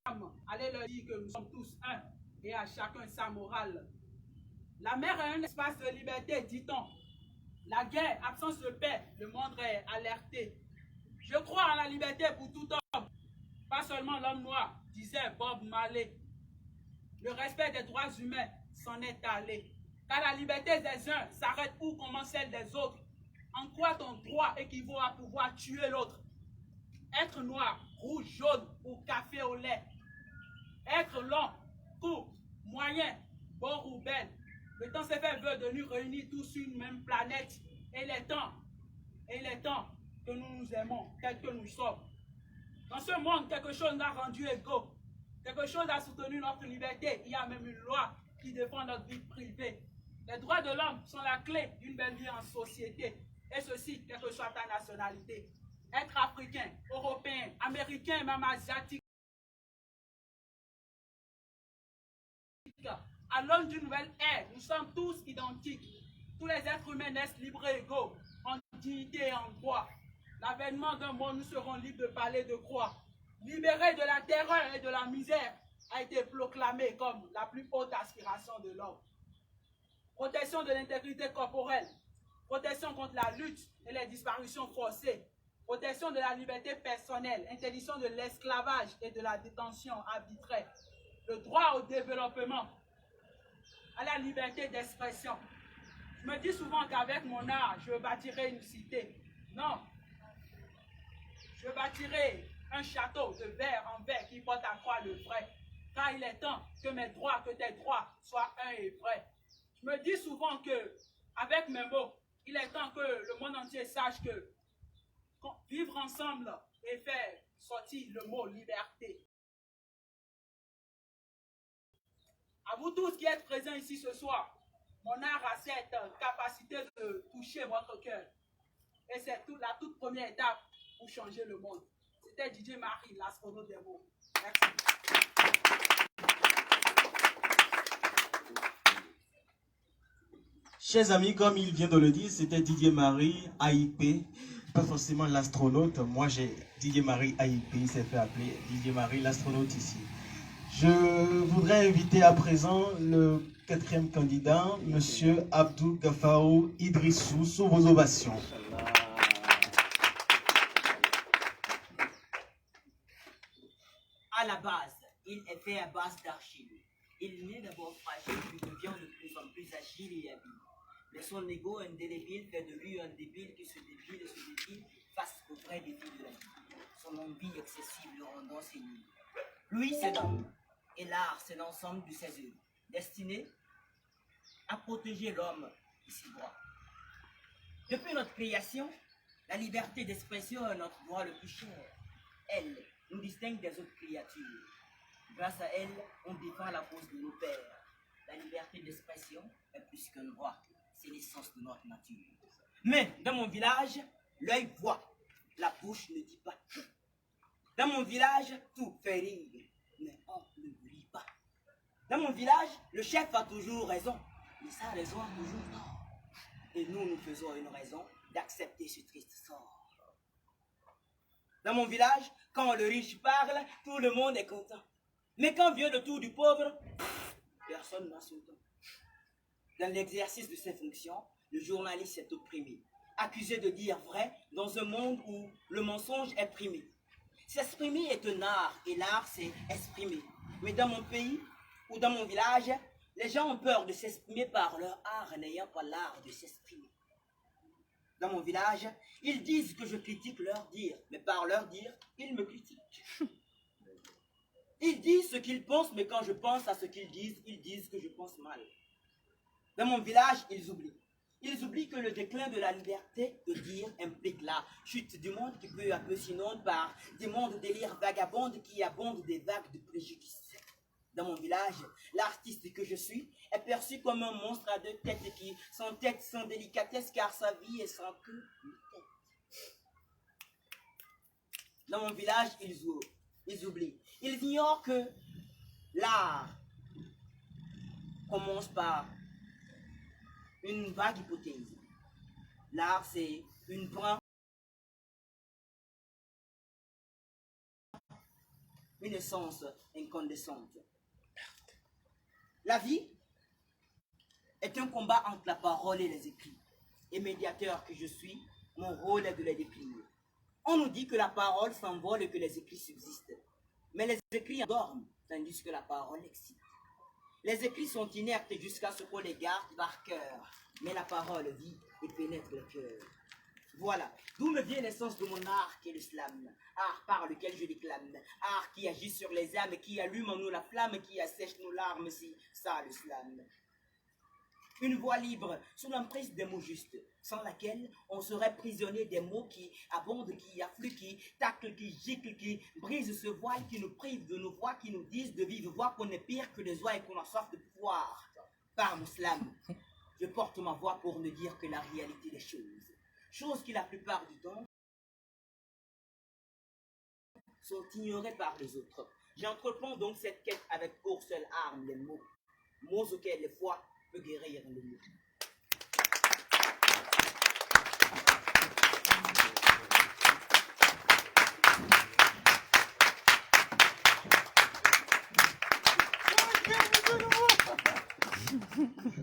âme, allez leur dire que nous sommes tous un et à chacun sa morale. La mer est un espace de liberté, dit-on. La guerre, absence de paix, le monde est alerté. Je crois en la liberté pour tout homme, pas seulement l'homme noir, disait Bob Marley. Le respect des droits humains s'en est allé. Car la liberté des uns s'arrête où commence celle des autres. En quoi ton droit équivaut à pouvoir tuer l'autre? Être noir, rouge, jaune ou café au lait. Être long, court, moyen, beau ou belle. Le temps s'est fait veut de nous réunir tous sur une même planète. Et il est temps que nous nous aimons tels que nous sommes. Dans ce monde, quelque chose nous a rendu égaux. Quelque chose a soutenu notre liberté. Il y a même une loi qui défend notre vie privée. Les droits de l'homme sont la clé d'une belle vie en société. Et ceci, quelle que soit ta nationalité. Être africain, européen, américain, même asiatique. À l'aune d'une nouvelle ère, nous sommes tous identiques. Tous les êtres humains naissent libres et égaux, en dignité et en droit. L'avènement d'un monde, nous serons libres de parler, de croire. Libérés de la terreur et de la misère a été proclamé comme la plus haute aspiration de l'homme. Protection de l'intégrité corporelle, protection contre la lutte et les disparitions forcées, protection de la liberté personnelle, interdiction de l'esclavage et de la détention arbitraire, le droit au développement, à la liberté d'expression. Je me dis souvent qu'avec mon art, je bâtirai une cité. Non, je bâtirai un château de verre en verre qui porte à croire le vrai. Car il est temps que mes droits, que tes droits soient un et vrai. Je me dis souvent que, avec mes mots, il est temps que le monde entier sache que vivre ensemble et faire sortir le mot liberté. À vous tous qui êtes présents ici ce soir, mon art a cette capacité de toucher votre cœur. Et c'est la toute première étape pour changer le monde. C'était DJ Marie, l'astronaute des mots. Merci. Chers amis, comme il vient de le dire, c'était Didier Marie, AIP, pas forcément l'astronaute. Moi, j'ai Didier Marie, AIP, il s'est fait appeler Didier Marie, l'astronaute ici. Je voudrais inviter à présent le quatrième candidat, Monsieur Abdou Gafarou Idrissou, sous vos ovations. À la base, il est fait à base d'argile. Il naît d'abord fragile, puis devient de plus en plus agile et habile. Mais son ego indélébile fait de lui un débile qui se débile et se débile face aux vrais défis de la vie. Son envie excessive le rendant sénile. Lui, c'est l'homme, et l'art, c'est l'ensemble de ses œuvres, destiné à protéger l'homme et ses droits. Depuis notre création, la liberté d'expression est notre droit le plus cher. Elle nous distingue des autres créatures. Grâce à elle, on défend la cause de nos pères. La liberté d'expression est plus qu'un droit, c'est l'essence de notre nature. Mais dans mon village, l'œil voit, la bouche ne dit pas. Dans mon village, tout fait rire, mais on ne rit pas. Dans mon village, le chef a toujours raison, mais sa raison a toujours tort. Et nous faisons une raison d'accepter ce triste sort. Dans mon village, quand le riche parle, tout le monde est content. Mais quand vient le tour du pauvre, personne n'a son temps. Dans l'exercice de ses fonctions, le journaliste est opprimé, accusé de dire vrai dans un monde où le mensonge est primé. S'exprimer est un art, et l'art c'est exprimer. Mais dans mon pays ou dans mon village, les gens ont peur de s'exprimer par leur art, n'ayant pas l'art de s'exprimer. Dans mon village, ils disent que je critique leur dire, mais par leur dire, ils me critiquent. Ils disent ce qu'ils pensent, mais quand je pense à ce qu'ils disent que je pense mal. Dans mon village, ils oublient. Ils oublient que le déclin de la liberté de dire implique la chute du monde qui peu à peu s'inonde par des mondes délires vagabondes qui abondent des vagues de préjudice. Dans mon village, l'artiste que je suis est perçu comme un monstre à deux têtes qui, sans tête, sans délicatesse, car sa vie est sans queue ni tête. Dans mon village, ils oublient. Ils ignorent que l'art commence par une vague hypothèse. L'art, c'est une essence incandescente. La vie est un combat entre la parole et les écrits. Et médiateur que je suis, mon rôle est de les décliner. On nous dit que la parole s'envole et que les écrits subsistent. Mais les écrits endorment, tandis que la parole excite. Les écrits sont inertes jusqu'à ce qu'on les garde par cœur. Mais la parole vit et pénètre le cœur. Voilà, d'où me vient l'essence de mon art qui est le slam. Art par lequel je déclame. Art qui agit sur les âmes, qui allume en nous la flamme, qui assèche nos larmes, si ça le slam. Une voix libre, sous l'emprise des mots justes, sans laquelle on serait prisonnier des mots qui abondent, qui affluent, qui taclent, qui giclent, qui brisent ce voile, qui nous prive de nos voix, qui nous disent de vive voix qu'on est pire que les oies et qu'on a soif de pouvoir. Par mon slam, je porte ma voix pour ne dire que la réalité des choses. Choses qui la plupart du temps sont ignorées par les autres. J'entreprends donc cette quête avec pour seule arme les mots. Mots auxquels les foi peut guérir le mot.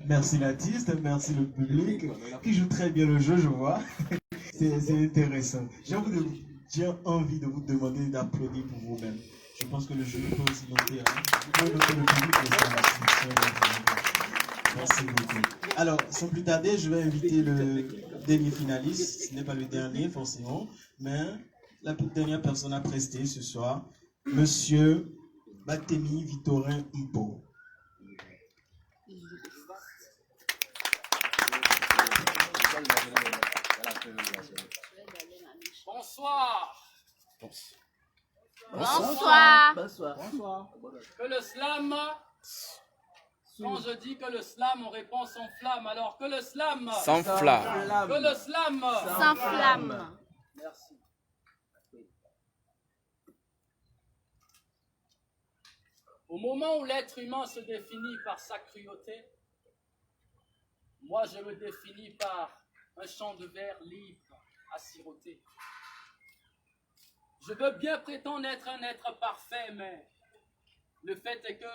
Merci l'artiste, merci le public qui joue très bien le jeu, je vois. C'est intéressant. J'ai envie de vous demander d'applaudir pour vous-même. Je pense que le jeu peut aussi noter. Vous pouvez noter le public aussi. Merci beaucoup. Alors, sans plus tarder, je vais inviter le dernier finaliste. Ce n'est pas le dernier forcément, mais la dernière personne à prester ce soir, Monsieur Batemi Victorin Mpo. Bonsoir. Bonsoir. Que le slam, quand je dis que le slam, on répond sans flamme. Alors que le slam, Sans flamme. que le slam, Sans flamme. Merci. Au moment où l'être humain se définit par sa cruauté, moi je me définis par un champ de verre libre à siroter. Je veux bien prétendre être un être parfait, mais le fait est que